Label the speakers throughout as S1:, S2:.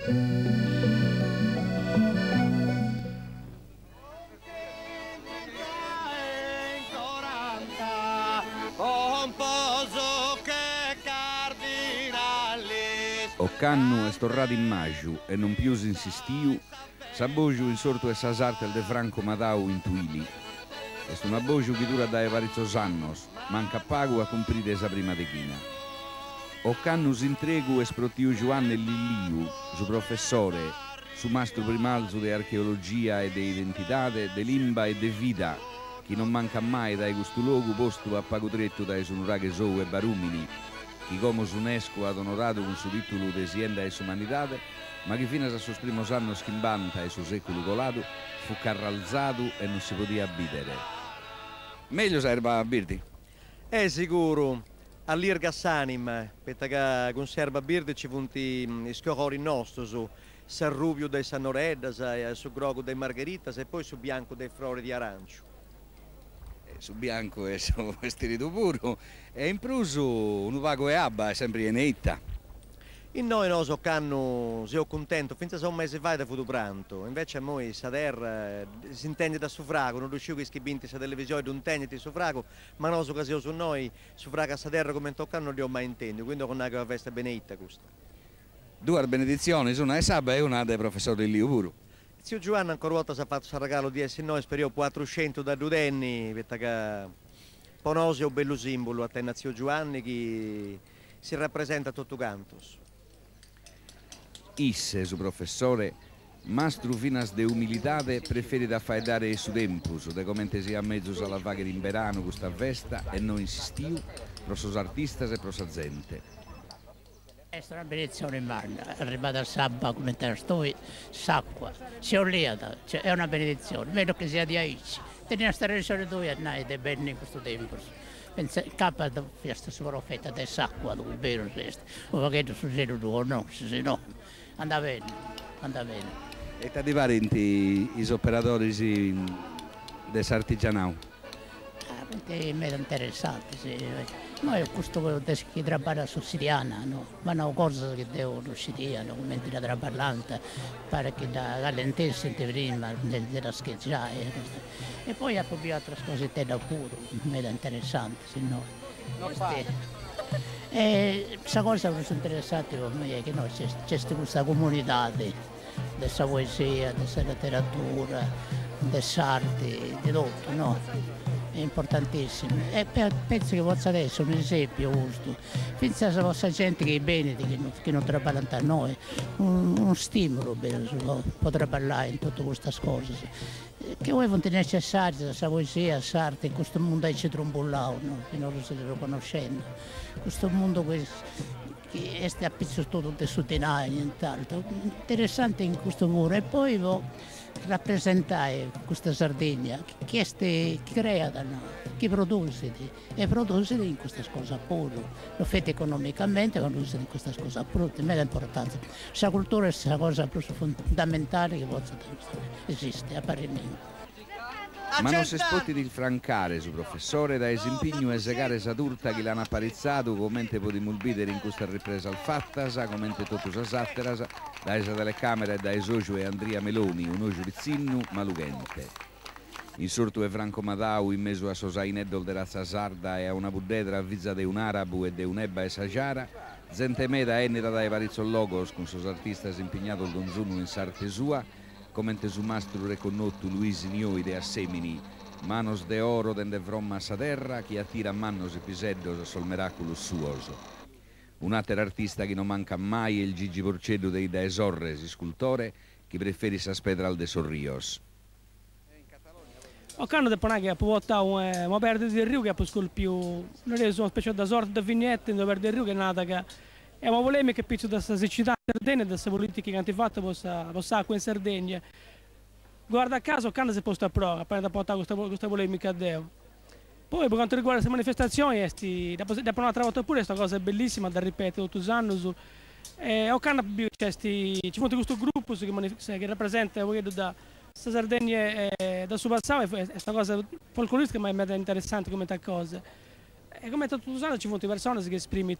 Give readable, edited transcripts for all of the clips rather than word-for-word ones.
S1: O cannu è storrato in magiu e non più si insistiu, s'abbogiu in sorto e s'asartel de Franco Madau in Tuili. È un abbogiu che dura da varios annos, manca pagu a cumprire sa prima dechina. O cannu s'intregu esprotiu Giovanni Lilliu, su professore, su mastro primalzo de archeologia e de identitate, de limba e de vida, che non manca mai dai questo luogo posto a pagutretto dai sunuraghe sou e barumini, che come UNESCO ha onorato con suo titolo de Sienda e Umanitate, ma che fino a sus primos annos schimbanta e su secolo colato fu carralzato e non si poteva abitare. Meglio serve a birdi?
S2: È sicuro, all'irga s'anima, perché conserva birdi ci punti i schiocori nostri su Sarruvio dei Sannoreddas, su Grogo dei Margheritas e poi su Bianco dei Flori di Arancio.
S1: Su bianco e su vestito puro e in pruso un vago e abba è sempre in netta.
S2: In noi non so canno se ho contento finché sono un mese fa da fu pranto invece a noi sa terra si intende da suffrago non riuscivo che schibinti sa televisione non intende di suffrago ma non so che su noi suffrago a sa terra come tocca non li ho mai inteso quindi con una festa benedetta questa.
S1: Due benedizioni una è sabba e una dei professori di Liu puro.
S2: Zio Giovanni ancora una volta si è fatto il regalo di essere noi, speriamo 400 da Dudenni, perché Ponosi è un bello simbolo a te, Zio Giovanni, che si rappresenta a tutto cantos.
S1: Isse, su professore, mastro finas de umilitate preferi da fare dare su tempus, de come sia a mezzo alla vaga in verano questa festa e non insistiu, pro sos artistas e pro sa gente.
S3: È una benedizione in mano, arrivata al sabato come te sto, s'acqua, si è lieta, cioè è una benedizione, meno che sia di aici. Teniamo questa religione tu e noi, ed è bene in questo tempo. Pensa, capa da questa sua profeta del s'acqua, dove è vero questo, o che succede tu, no, se no, anda bene, anda bene.
S1: E ti parenti i operatori dell'artigianao?
S3: È molto interessante, sì. Noi questo che trabalha sussiriana, no? Ma non cose che devono uscire, come la traballante, pare che la lentezza prima della scheggiare. E poi ha proprio altre cose da puro, molto interessante, se no. E questa cosa che sono interessante per me è che noi c'è questa comunità della poesia, della letteratura, dell'arte, di tutto, no? È importantissimo e penso che possa essere un esempio giusto. Pensa a questa gente che è bene, che non trabalha a noi, un stimolo per poter parlare in tutte queste cose. Che voi non necessario, questa poesia, questa arte, in questo mondo che ci trombollao, no? Che non lo state riconoscendo. Questo mondo che è appizzato tutto su di noi, nient'altro. Interessante in questo muro e poi rappresentare questa Sardegna che crea da noi, che produce e produce in queste cose pure, lo fa economicamente, produce in queste cose pure, è molto importante. La cultura è la cosa più fondamentale che esiste, a parer mio.
S1: Ma non si spotti di francare su professore da esimpigno e segare sa turta che l'hanno apparizzato come potremmo vedere in questa ripresa al fattasa, come tutto sa satteras, da esa telecamera e da esocio e Andrea Meloni, un ocio pizzinnu malugente. In sorto e Franco Madau in mezzo a sosainedol de razza sarda e a una buddetra avvizza de un arabo e de un'ebba e sagiara, gente meda enita dai parizzologos con sos artistas impegnato il donzuno in sarte sua, come su mastro reconnotto Luisi Nioi de Assemini, manos de oro dende vromma sa terra, che attira mannos episedios sol miraculus suoso. Un altro artista che non manca mai è il Gigi Porcedo dei Daesorres, scultore, che preferi s'aspedral de Sorrios.
S4: O canno de ponà che può portare una perdita di rio che può più, non è una specie di sorta di vignette, una perdita di rio che è nata che è una polemica che da questa siccità in Sardegna e da queste politiche che hanno fatto possa acqua in Sardegna. Guarda caso, Canada si è posto a prova, appena da portare questa polemica a Deo. Poi per quanto riguarda queste manifestazioni, dopo un'altra volta pure questa cosa è bellissima da ripetere tutti gli anni. O Canada ci fu questo gruppo che rappresenta da Sardegna e da suo passato, è una cosa folcloristica ma è interessante come tal cosa. E come tutti gli anni ci sono persone che esprimono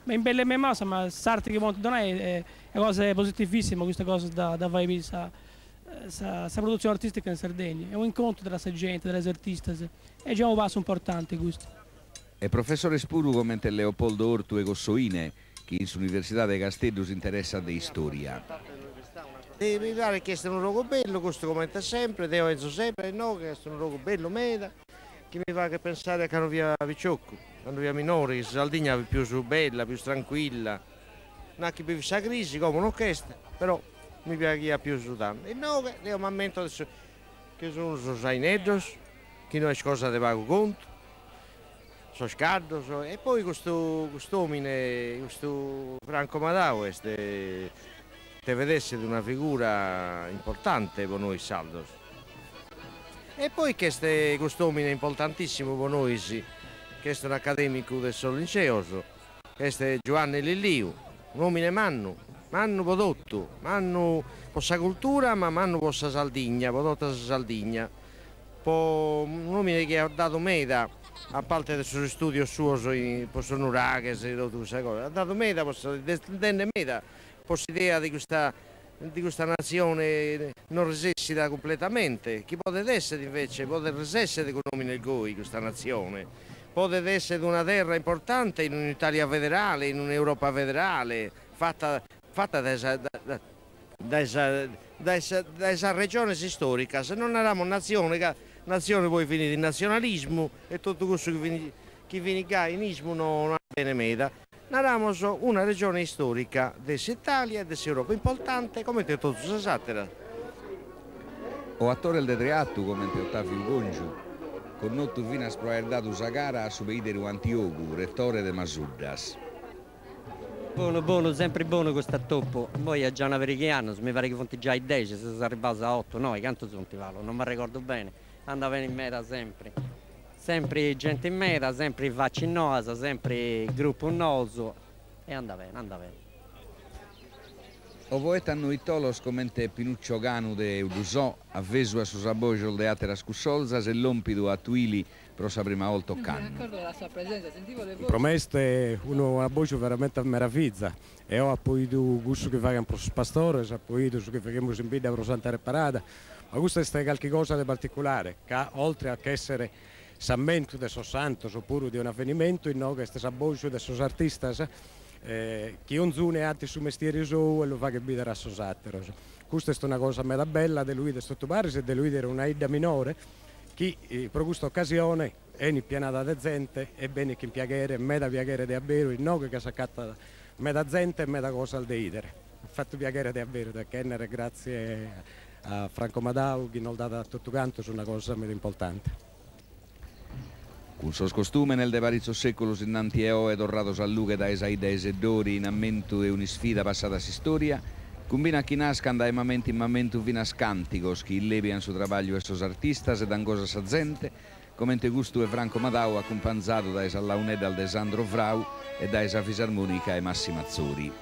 S4: in belle me massa, ma sarti che monta da noi è cosa positivissima, questa cosa da vai questa produzione artistica in Sardegna. È un incontro tra la gente, tra gli artisti, è già un passo importante questo.
S1: E professore Spuru commenta Leopoldo Ortu e Cossoine, che in Università di Castello si interessa di storia.
S5: Mi pare che questo è un luogo bello, questo commenta sempre, devo penso sempre, no, che questo è un luogo bello, meda, che mi fa che pensare a Canovia Viciocco, Canovia Minore, che Sardegna è più bella, più tranquilla, non ha più questa crisi come un'orchestra, però mi piace che ha più tanto. E no, io mi ammento adesso che sono saineddos, che non è cosa di pago conto, sono scaldo, e poi questo uomo, questo Franco Madao, te vedesse di una figura importante per noi saldos. E poi questo uomo è importantissimo per noi, questo è un accademico del Liceo, questo è Giovanni Lilliu, un uomo mannu prodotto, mannu per la cultura, ma mannu per la Sardegna, prodotto la Sardegna. Un uomo che ha dato meda, a parte del suo studio suo, per sonurare, ha dato meda, per l'idea di questa nazione non resessida completamente, che può essere invece, può essere con nomi nel GOI questa nazione, può essere una terra importante in un'Italia federale, in un'Europa federale, fatta da essa regione storica. Se non eravamo nazione poi finita in nazionalismo e tutto questo che viene in non ha bene meda. Eravamo una regione storica dell'Italia e dell'Europa importante come tutto si sattera.
S1: O attore del teatro come Ottavio Gongiu, con notto fino a sproiardato la gara a Subeidero Antiogu, rettore de Masuddas.
S6: Buono, sempre buono questo toppo. Poi è già una verichiana, mi pare che fonti già i 10, se sono arrivati a 8, no, quanto sono ti valo, non mi ricordo bene. Andava in meta sempre. Sempre gente in meta, sempre vaccinosa, sempre gruppo noso e andava bene.
S1: O poeta Noitolos commente Pinuccio Ganu de Udusò, avveso a Susabojo il teatro Scussolza, se l'ompido a Tuili per la prima volta a Canno.
S7: Promeste una voce veramente meraviglia e ho appunto gusto che facciamo per i pastori, appunto che facciamo in vita per Santa Reparata, ma questo è qualcosa di particolare, che oltre a essere sammento de sos santos oppure di un avvenimento, in noi queste voce de sos artistas, che ognuno ha il suo mestiere suo e lo fa che vedere a sos atteros. Questa è una cosa molto bella di lui di Stottobaris e di lui era una idea minore che per questa occasione è in pianata di gente e bene che piacere, meda piacere di avere, in noi che si accatta meda gente e meda cosa al deidere. Ha fatto piacere di avere da Kenner grazie a Franco Madao che non ha dato a tutto canto su una cosa molto importante.
S1: Con suo costume nel devarizzo secolo innanti e tornato a Luca da Esaida e Sedori in ammento e una sfida passata si storia, combina chi nascan da momento in momento fino a scanticos che illevian su trabaglio e sos artistas e dan cosa sa gente, come gusto e Franco Madao accompagnato da esa launeda al de Sandro Frau e da esa fisarmonica e Massimo Azzori.